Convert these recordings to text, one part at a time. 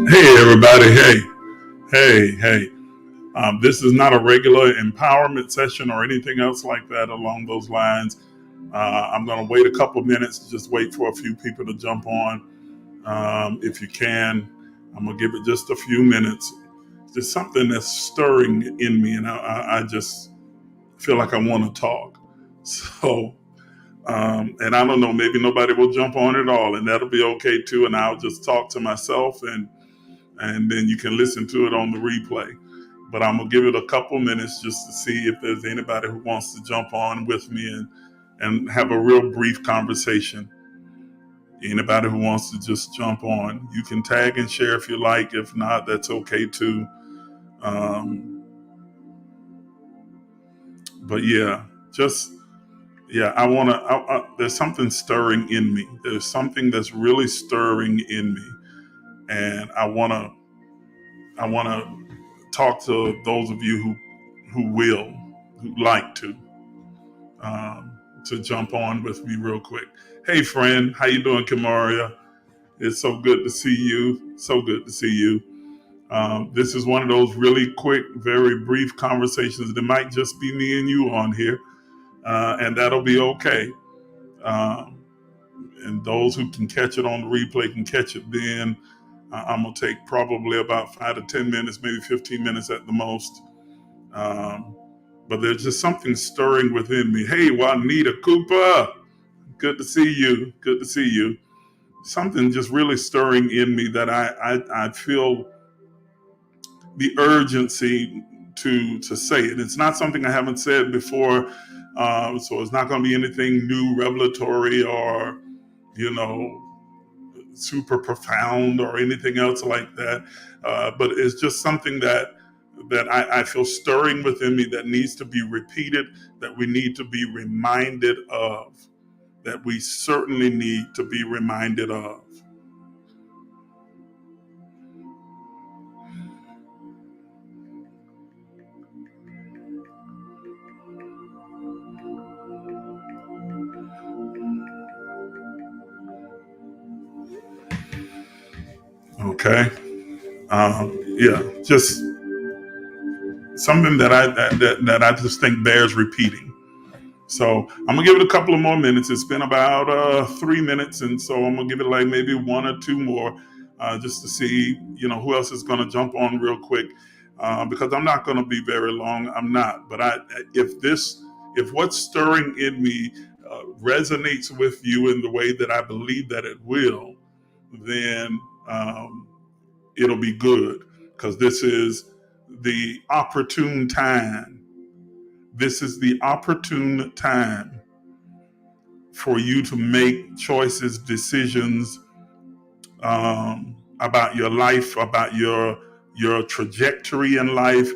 Hey, everybody. Hey. This is not a regular empowerment session or anything else like that along those lines. I'm going to wait a couple minutes, just wait for a few people to jump on. If you can, I'm going to give it just a few minutes. There's something that's stirring in me, and I just feel like I want to talk. So, and I don't know, maybe nobody will jump on at all, and that'll be okay too. And I'll just talk to myself and then you can listen to it on the replay. But I'm gonna give it a couple minutes just to see if there's anybody who wants to jump on with me and have a real brief conversation. Anybody who wants to just jump on, you can tag and share if you like. If not, that's okay too. Um, but yeah, just yeah, I want to. There's something stirring in me. There's something that's really stirring in me, and I want to. I want to talk to those of you who like to jump on with me real quick. Hey friend, how you doing, Kamaria? It's so good to see you. So good to see you. This is one of those really quick, very brief conversations that might just be me and you on here, and that'll be okay. Um, and those who can catch it on the replay can catch it then. I'm gonna take probably about 5 to 10 minutes, maybe 15 minutes at the most. Um, but there's just something stirring within me. Hey, Juanita Cooper, good to see you. Good to see you. Something just really stirring in me that I feel the urgency to say it. It's not something I haven't said before, so it's not going to be anything new, revelatory, or you know, super profound or anything else like that. But it's just something that I feel stirring within me that needs to be repeated, that we need to be reminded of, that we certainly need to be reminded of. Okay. Yeah, just something that I just think bears repeating. So I'm gonna give it a couple of more minutes. It's been about 3 minutes, and so I'm gonna give it like maybe one or two more, just to see who else is gonna jump on real quick, because I'm not gonna be very long. I'm not. But if what's stirring in me resonates with you in the way that I believe that it will, then it'll be good, because this is the opportune time. This is the opportune time for you to make choices, decisions, about your life, about your trajectory in life,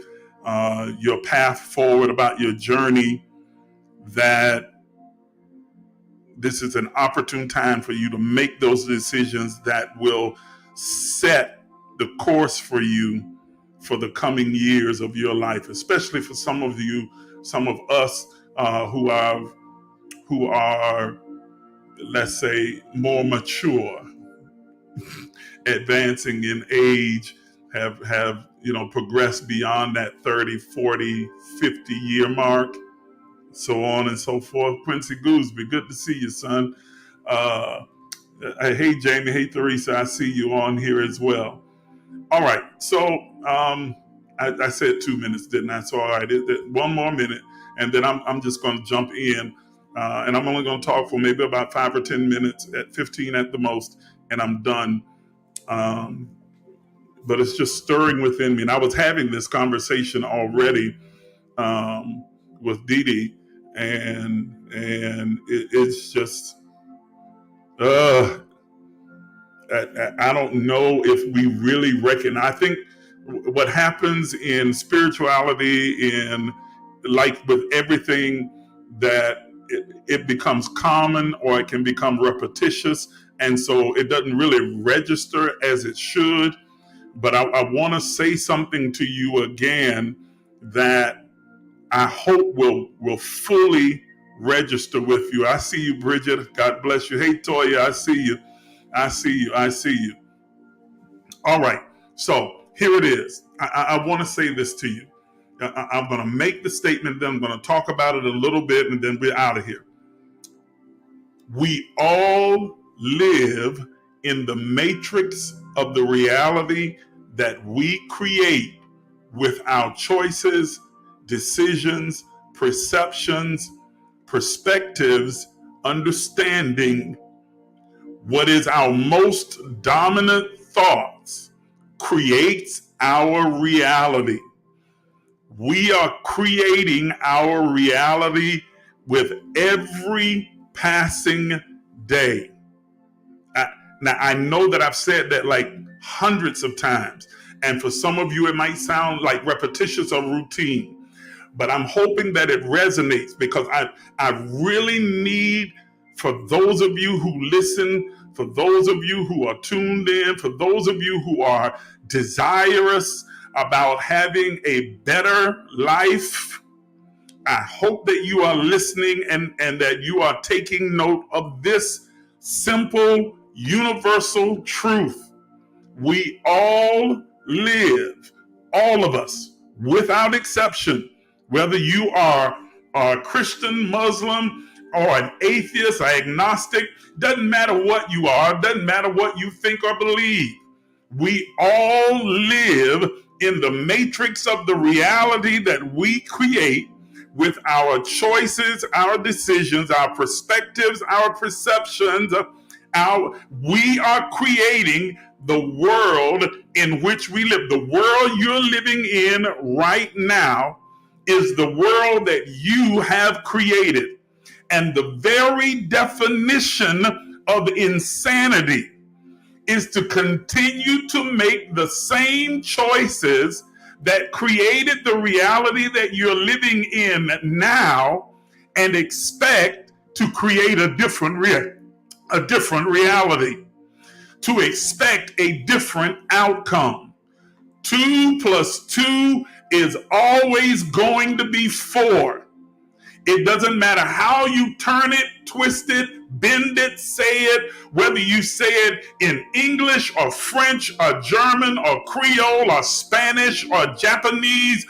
your path forward, about your journey. That this is an opportune time for you to make those decisions that will set the course for you for the coming years of your life, especially for some of you, some of us, who are, let's say, more mature, advancing in age, have progressed beyond that 30, 40, 50 year mark, so on and so forth. Quincy Gooseby, good to see you, son. Uh, hey, Jamie. Hey, Theresa. I see you on here as well. All right. So I said 2 minutes, didn't I? So all right, one more minute, and then I'm just going to jump in, and I'm only going to talk for maybe about 5 or 10 minutes, at 15 at the most, and I'm done. Um, but it's just stirring within me, and I was having this conversation already with Dee Dee, and it's just uh, I don't know if we really reckon. I think what happens in spirituality, in like with everything, that it becomes common, or it can become repetitious, and so it doesn't really register as it should. But I want to say something to you again that I hope will fully register with you. I see you, Bridget. God bless you. Hey, Toya, I see you. I see you. I see you. All right. So here it is. I want to say this to you. I'm going to make the statement, then I'm going to talk about it a little bit, and then we're out of here. We all live in the matrix of the reality that we create with our choices, decisions, perceptions, perspectives, understanding. What is our most dominant thoughts creates our reality. We are creating our reality with every passing day. Now, I know that I've said that like hundreds of times, and for some of you, it might sound like repetitious or routine, but I'm hoping that it resonates, because I really need, for those of you who listen, for those of you who are tuned in, for those of you who are desirous about having a better life, I hope that you are listening and that you are taking note of this simple, universal truth. We all live, all of us, without exception, whether you are a Christian, Muslim, or an atheist, or agnostic, doesn't matter what you are, doesn't matter what you think or believe. We all live in the matrix of the reality that we create with our choices, our decisions, our perspectives, our perceptions. We are creating the world in which we live. The world you're living in right now is the world that you have created. And the very definition of insanity is to continue to make the same choices that created the reality that you're living in now and expect to create a different reality, to expect a different outcome. 2 + 2 is always going to be 4. It doesn't matter how you turn it, twist it, bend it, say it, whether you say it in English or French or German or Creole or Spanish or Japanese,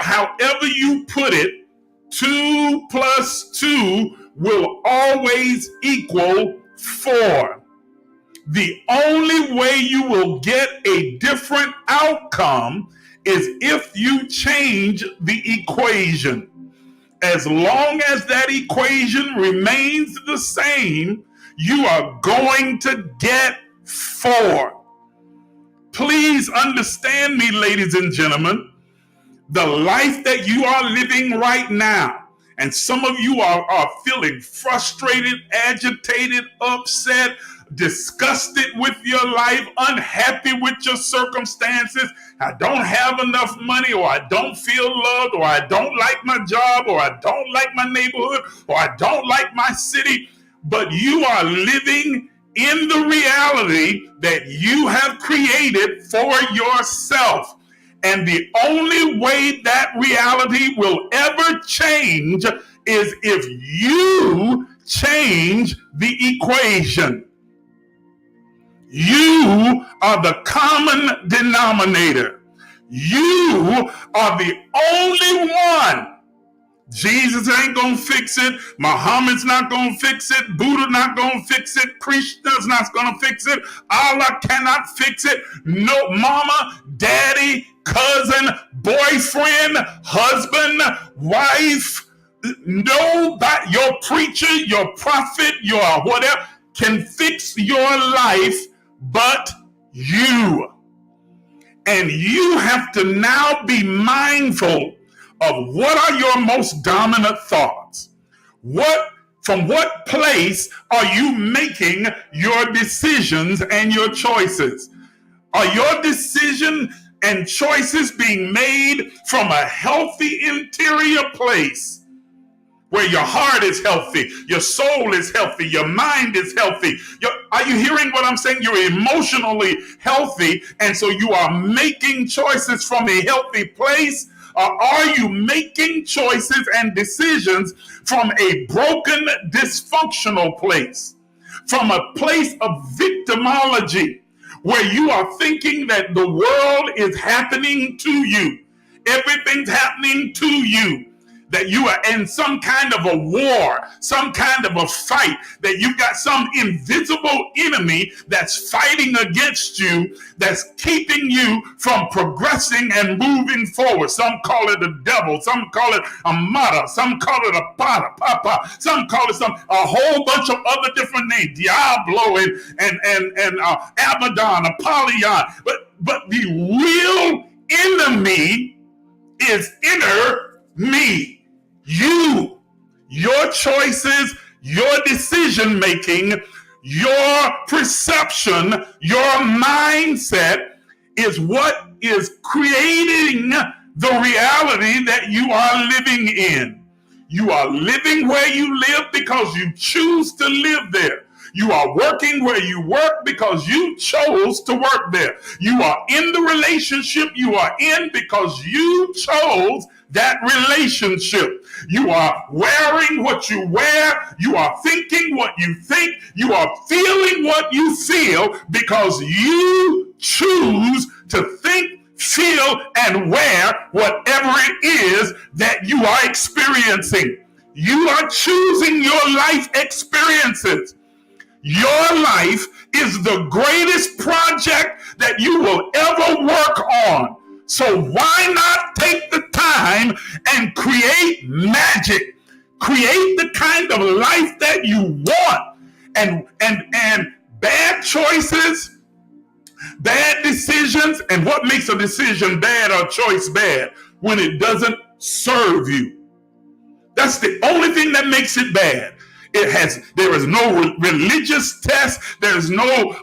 however you put it, 2 + 2 will always equal 4. The only way you will get a different outcome is if you change the equation. As long as that equation remains the same, you are going to get 4. Please understand me, ladies and gentlemen. The life that you are living right now, and some of you are feeling frustrated, agitated, upset, disgusted with your life, unhappy with your circumstances. I don't have enough money, or I don't feel loved, or I don't like my job, or I don't like my neighborhood, or I don't like my city. But you are living in the reality that you have created for yourself. And the only way that reality will ever change is if you change the equation. You are the common denominator. You are the only one. Jesus ain't gonna fix it. Muhammad's not gonna fix it. Buddha not gonna fix it. Krishna's not gonna fix it. Allah cannot fix it. No, mama, daddy, cousin, boyfriend, husband, wife, nobody, your preacher, your prophet, your whatever, can fix your life but you. And you have to now be mindful of what are your most dominant thoughts. From what place are you making your decisions and your choices? Are your decisions and choices being made from a healthy interior place, where your heart is healthy, your soul is healthy, your mind is healthy? Are you hearing what I'm saying? You're emotionally healthy, and so you are making choices from a healthy place? Or are you making choices and decisions from a broken, dysfunctional place? From a place of victimology, where you are thinking that the world is happening to you. Everything's happening to you. That you are in some kind of a war, some kind of a fight, that you've got some invisible enemy that's fighting against you, that's keeping you from progressing and moving forward. Some call it the devil, some call it a mata, some call it a papa, some call it a whole bunch of other different names, Diablo and Abaddon, Apollyon. But the real enemy is inner me. You, your choices, your decision making, your perception, your mindset is what is creating the reality that you are living in. You are living where you live because you choose to live there. You are working where you work because you chose to work there. You are in the relationship you are in because you chose that relationship. You are wearing what you wear. You are thinking what you think. You are feeling what you feel because you choose to think, feel, and wear whatever it is that you are experiencing. You are choosing your life experiences. Your life is the greatest project that you will ever work on. So why not take the time and create magic? Create the kind of life that you want. And bad choices, bad decisions, and what makes a decision bad or a choice bad? When it doesn't serve you. That's the only thing that makes it bad. There is no religious test. There's no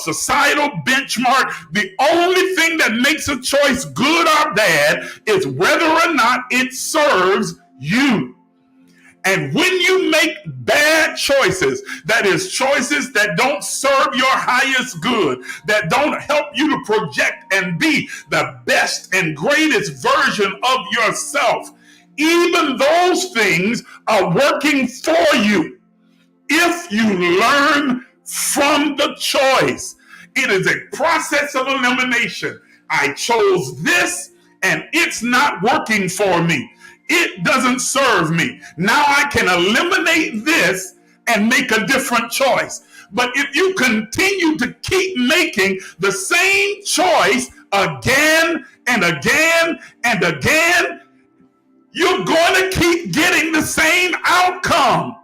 societal benchmark. The only thing that makes a choice good or bad is whether or not it serves you. And when you make bad choices, that is choices that don't serve your highest good, that don't help you to project and be the best and greatest version of yourself, even those things are working for you if you learn from the choice. It is a process of elimination. I chose this and it's not working for me. It doesn't serve me. Now I can eliminate this and make a different choice. But if you continue to keep making the same choice again and again and again, you're going to keep getting the same outcome.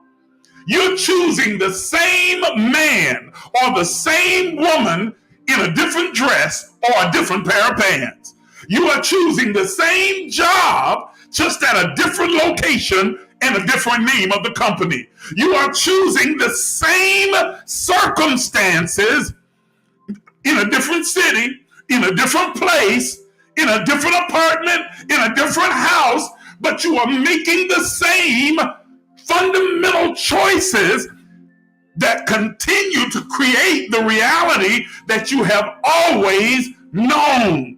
You're choosing the same man or the same woman in a different dress or a different pair of pants. You are choosing the same job, just at a different location and a different name of the company. You are choosing the same circumstances in a different city, in a different place, in a different apartment, in a different house, but you are making the same fundamental choices that continue to create the reality that you have always known.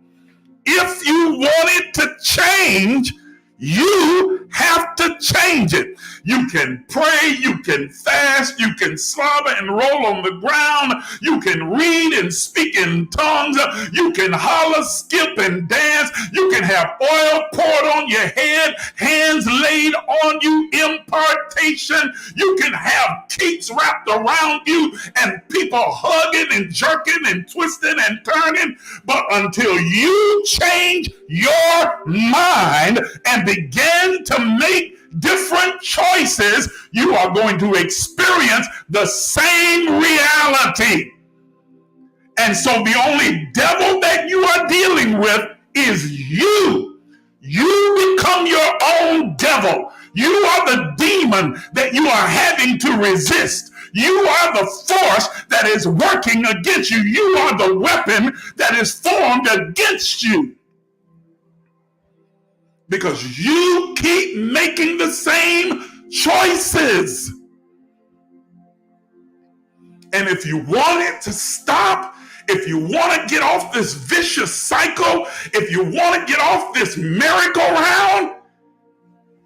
If you want it to change, you have to change it. You can pray, you can fast, you can slobber and roll on the ground, you can read and speak in tongues, you can holler, skip, and dance, you can have oil poured on your head, hands laid on you, impartation, you can have capes wrapped around you, and people hugging and jerking and twisting and turning, but until you change your mind and begin to make different choices, you are going to experience the same reality. And so the only devil that you are dealing with is you. You become your own devil. You are the demon that you are having to resist. You are the force that is working against you. You are the weapon that is formed against you. Because you keep making the same choices. And if you want it to stop, if you want to get off this vicious cycle, if you want to get off this merry-go-round,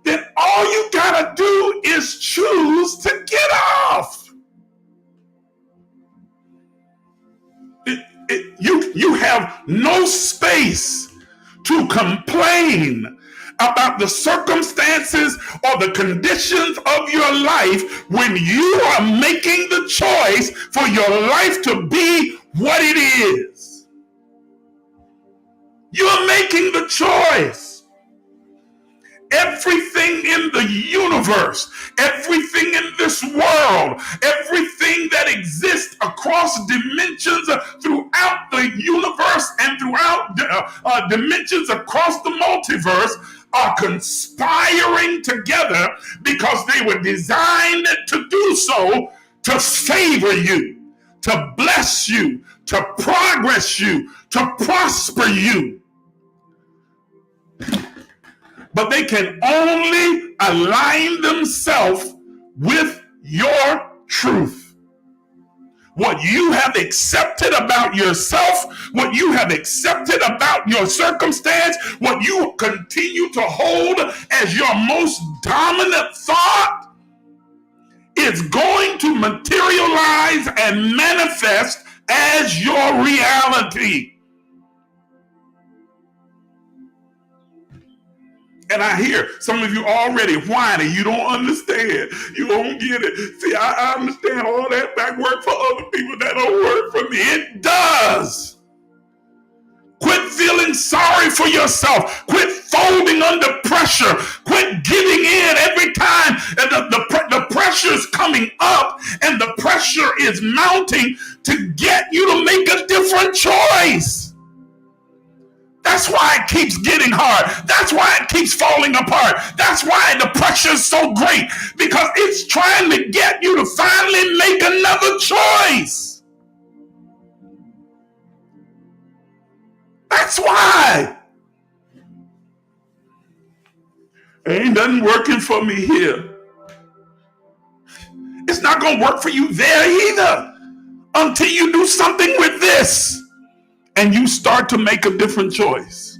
then all you got to do is choose to get off. You have no space to complain about the circumstances or the conditions of your life when you are making the choice for your life to be what it is. You're making the choice. Everything in the universe, everything in this world, everything that exists across dimensions throughout the universe and throughout dimensions across the multiverse are conspiring together because they were designed to do so to favor you, to bless you, to progress you, to prosper you. But they can only align themselves with your truth. What you have accepted about yourself, what you have accepted about your circumstance, what you continue to hold as your most dominant thought is going to materialize and manifest as your reality. And I hear some of you already whining. You don't understand. You don't get it. See, I understand all that back work for other people. That don't work for me. It does. Quit feeling sorry for yourself. Quit folding under pressure. Quit giving in every time the pressure is coming up and the pressure is mounting to get you to make a different choice. That's why it keeps getting hard. That's why it keeps falling apart. That's why the pressure is so great, because it's trying to get you to finally make another choice. That's why. Ain't nothing working for me here. It's not going to work for you there either until you do something with this. And you start to make a different choice.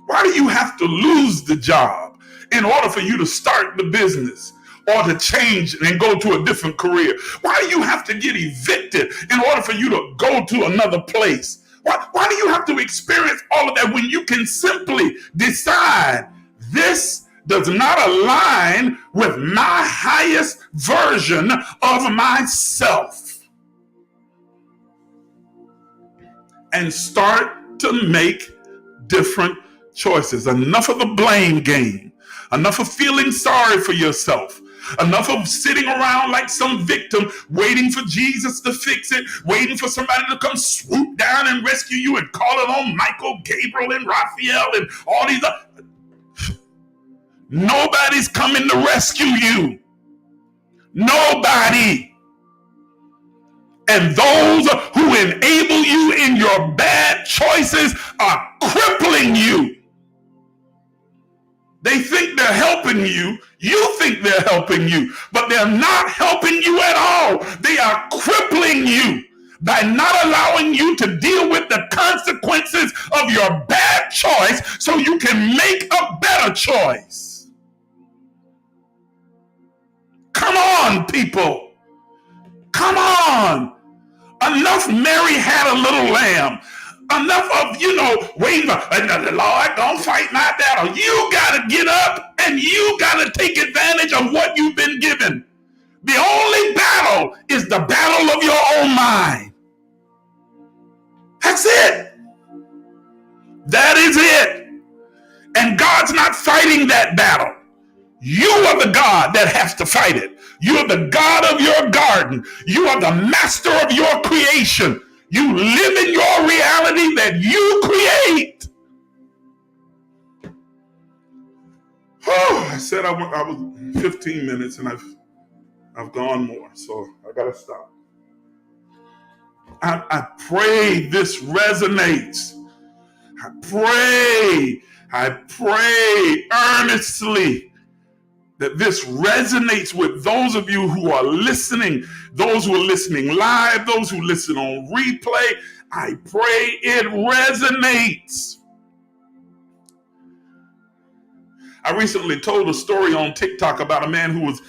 Why do you have to lose the job in order for you to start the business or to change and go to a different career? Why do you have to get evicted in order for you to go to another place? Why do you have to experience all of that when you can simply decide this does not align with my highest version of myself? And start to make different choices. Enough of the blame game. Enough of feeling sorry for yourself. Enough of sitting around like some victim, waiting for Jesus to fix it, waiting for somebody to come swoop down and rescue you and call it on Michael, Gabriel, and Raphael and all these other. Nobody's coming to rescue you. Nobody. And those who enable you in your bad choices are crippling you. They think they're helping you. You think they're helping you, but they're not helping you at all. They are crippling you by not allowing you to deal with the consequences of your bad choice so you can make a better choice. Come on, people. Come on. Enough Mary had a little lamb. Enough of, waiting for, the Lord gonna fight my battle. You gotta get up and you gotta take advantage of what you've been given. The only battle is the battle of your own mind. That's it. That is it. And God's not fighting that battle. You are the God that has to fight it. You are the God of your garden. You are the master of your creation. You live in your reality that you create. Oh, I said I was 15 minutes and I've gone more, so I gotta stop. I pray this resonates. I pray earnestly that this resonates with those of you who are listening, those who are listening live, those who listen on replay. I pray it resonates. I recently told a story on TikTok about a man who was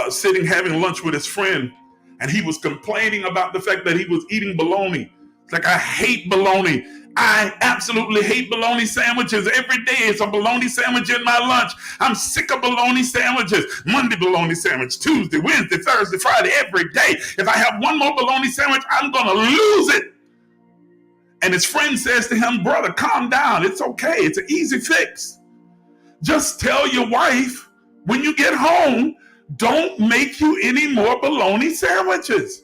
sitting having lunch with his friend, and he was complaining about the fact that he was eating bologna. It's like, I hate bologna. I absolutely hate bologna sandwiches. Every day it's a bologna sandwich in my lunch. I'm sick of bologna sandwiches. Monday bologna sandwich, Tuesday, Wednesday, Thursday, Friday, every day. If I have one more bologna sandwich, I'm going to lose it. And his friend says to him, brother, calm down. It's okay. It's an easy fix. Just tell your wife when you get home, don't make you any more bologna sandwiches.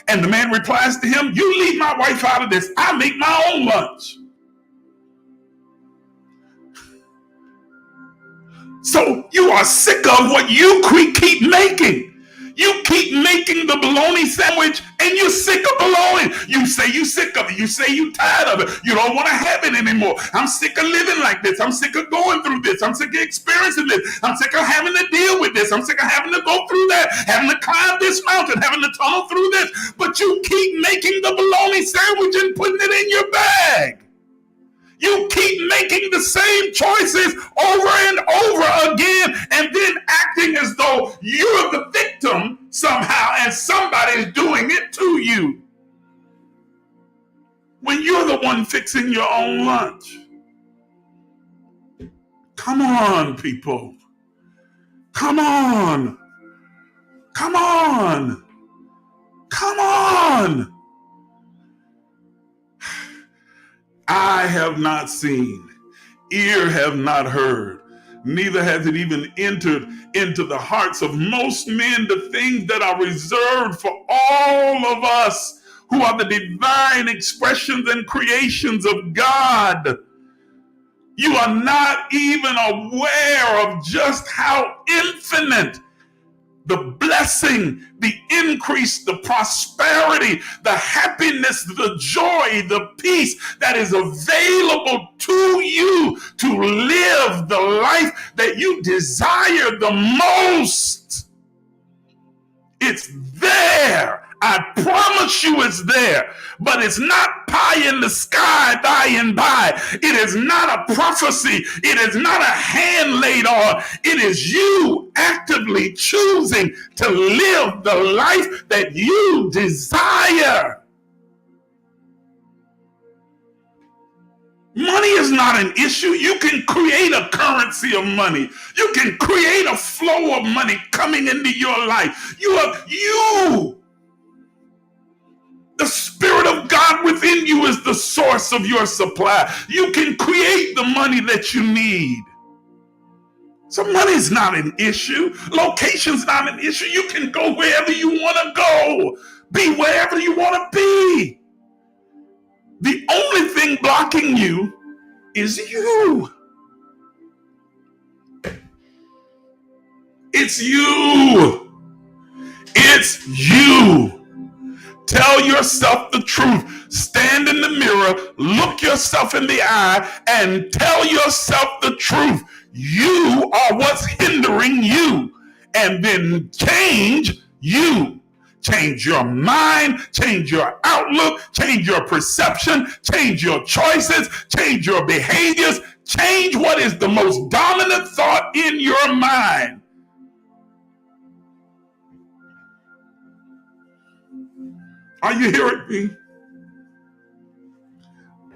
And the man replies to him, you leave my wife out of this. I make my own lunch. So you are sick of what you keep making. You keep making the bologna sandwich and you're sick of bologna. You say you're sick of it. You say you're tired of it. You don't want to have it anymore. I'm sick of living like this. I'm sick of going through this. I'm sick of experiencing this. I'm sick of having to deal with this. I'm sick of having to go through that, having to climb this mountain, having to tunnel through this. But you keep making the bologna sandwich and putting it in your bag. You keep making the same choices over and over again and then acting as though you're the victim somehow and somebody's doing it to you when you're the one fixing your own lunch. Come on, people. Come on. Come on. Come on. Eye have not seen, ear have not heard, neither has it even entered into the hearts of most men the things that are reserved for all of us who are the divine expressions and creations of God. You are not even aware of just how infinite the blessing, the increase, the prosperity, the happiness, the joy, the peace that is available to you to live the life that you desire the most. It's there. I promise you it's there, but it's not pie in the sky by and by. It is not a prophecy. It is not a hand laid on. It is you actively choosing to live the life that you desire. Money is not an issue. You can create a currency of money. You can create a flow of money coming into your life. The Spirit of God within you is the source of your supply. You can create the money that you need. So money is not an issue. Location's not an issue. You can go wherever you want to go. Be wherever you want to be. The only thing blocking you is you. It's you. It's you. Tell yourself the truth. Stand in the mirror, look yourself in the eye, and tell yourself the truth. You are what's hindering you. And then change you. Change your mind, change your outlook, change your perception, change your choices, change your behaviors, change what is the most dominant thought in your mind. Are you hearing me?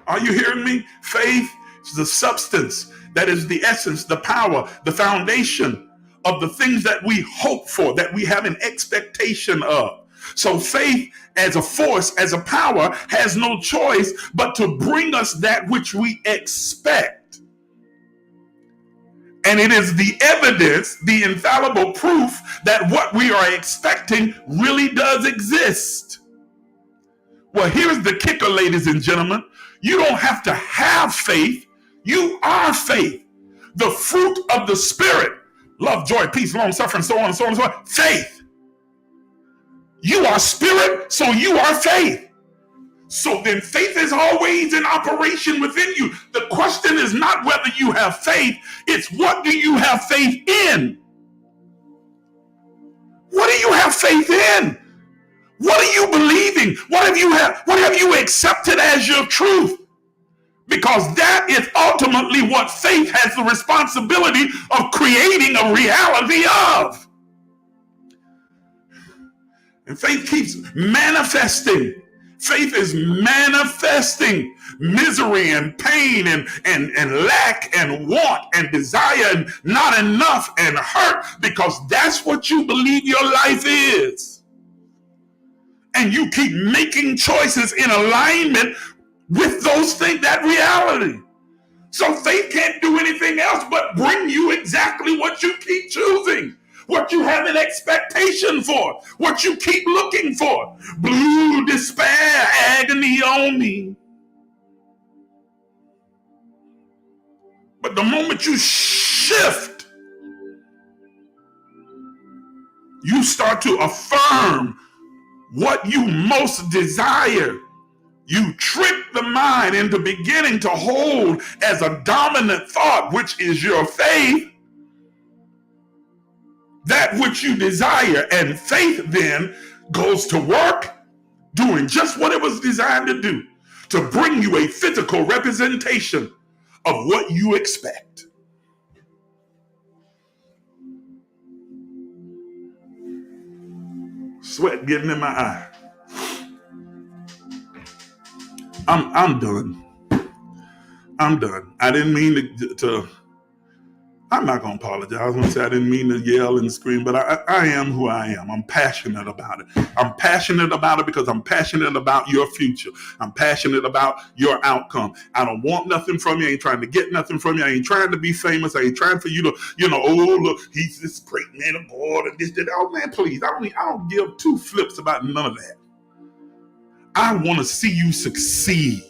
Are you hearing me? Faith is the substance, that is the essence, the power, the foundation of the things that we hope for, that we have an expectation of. So faith as a force, as a power, has no choice but to bring us that which we expect. And it is the evidence, the infallible proof that what we are expecting really does exist. Well, here's the kicker, ladies and gentlemen. You don't have to have faith. You are faith. The fruit of the Spirit, love, joy, peace, long suffering, so on and so on and so on. Faith. You are spirit, so you are faith. So then faith is always in operation within you. The question is not whether you have faith, it's what do you have faith in? What do you have faith in? What are you believing? What have you accepted as your truth? Because that is ultimately what faith has the responsibility of creating a reality of. And faith keeps manifesting. Faith is manifesting misery and pain and lack and want and desire and not enough and hurt, because that's what you believe your life is. And you keep making choices in alignment with those things, that reality. So faith can't do anything else but bring you exactly what you keep choosing, what you have an expectation for, what you keep looking for. Blue despair, agony on me. But the moment you shift, you start to affirm what you most desire. You trick the mind into beginning to hold as a dominant thought, which is your faith, that which you desire. And faith then goes to work doing just what it was designed to do, to bring you a physical representation of what you expect. Sweat getting in my eye. I'm done. I'm done. I didn't mean to I'm not going to apologize. I was going to say I didn't mean to yell and scream, but I am who I am. I'm passionate about it. I'm passionate about it because I'm passionate about your future. I'm passionate about your outcome. I don't want nothing from you. I ain't trying to get nothing from you. I ain't trying to be famous. I ain't trying for you to, oh, look, he's this great man of God and this, that. Oh, man, please. I don't give two flips about none of that. I want to see you succeed.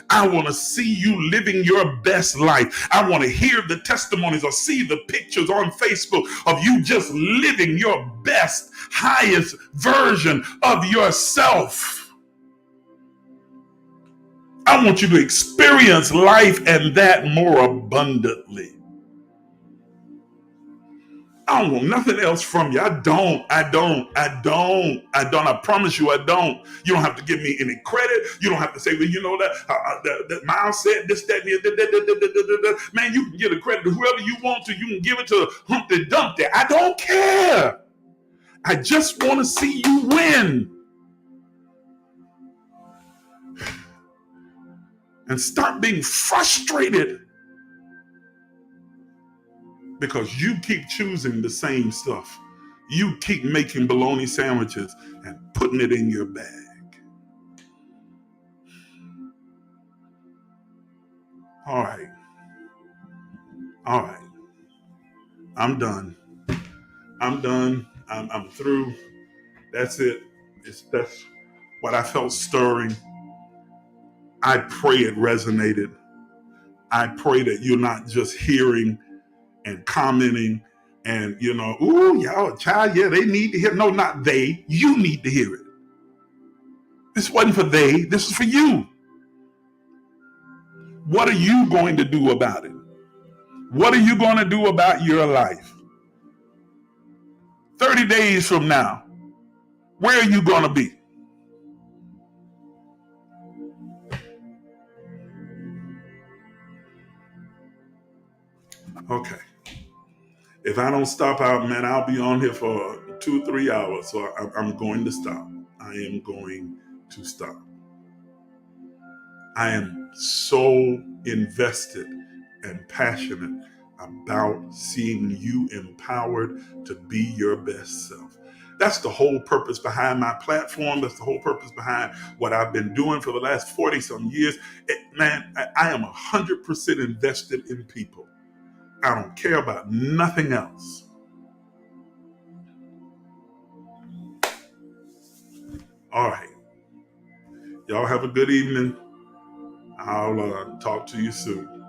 I want to see you living your best life. I want to hear the testimonies or see the pictures on Facebook of you just living your best, highest version of yourself. I want you to experience life and that more abundantly. I don't want nothing else from you. I don't. I promise you I don't. You don't have to give me any credit. You don't have to say, well, you know that Miles said this, that, and man, you can give the credit to whoever you want to. You can give it to Humpty Dumpty. I don't care. I just want to see you win. And start being frustrated because you keep choosing the same stuff. You keep making bologna sandwiches and putting it in your bag. All right. I'm done. I'm through. That's it. That's what I felt stirring. I pray it resonated. I pray that you're not just hearing and commenting and, ooh, y'all, child, yeah, they need to hear. No, not they. You need to hear it. This wasn't for they. This is for you. What are you going to do about it? What are you going to do about your life? 30 days from now, where are you going to be? Okay. If I don't stop out, man, I'll be on here for 2-3 hours. So I'm going to stop. I am going to stop. I am so invested and passionate about seeing you empowered to be your best self. That's the whole purpose behind my platform. That's the whole purpose behind what I've been doing for the last 40 some years. Man, I am 100% invested in people. I don't care about nothing else. All right. Y'all have a good evening. I'll talk to you soon.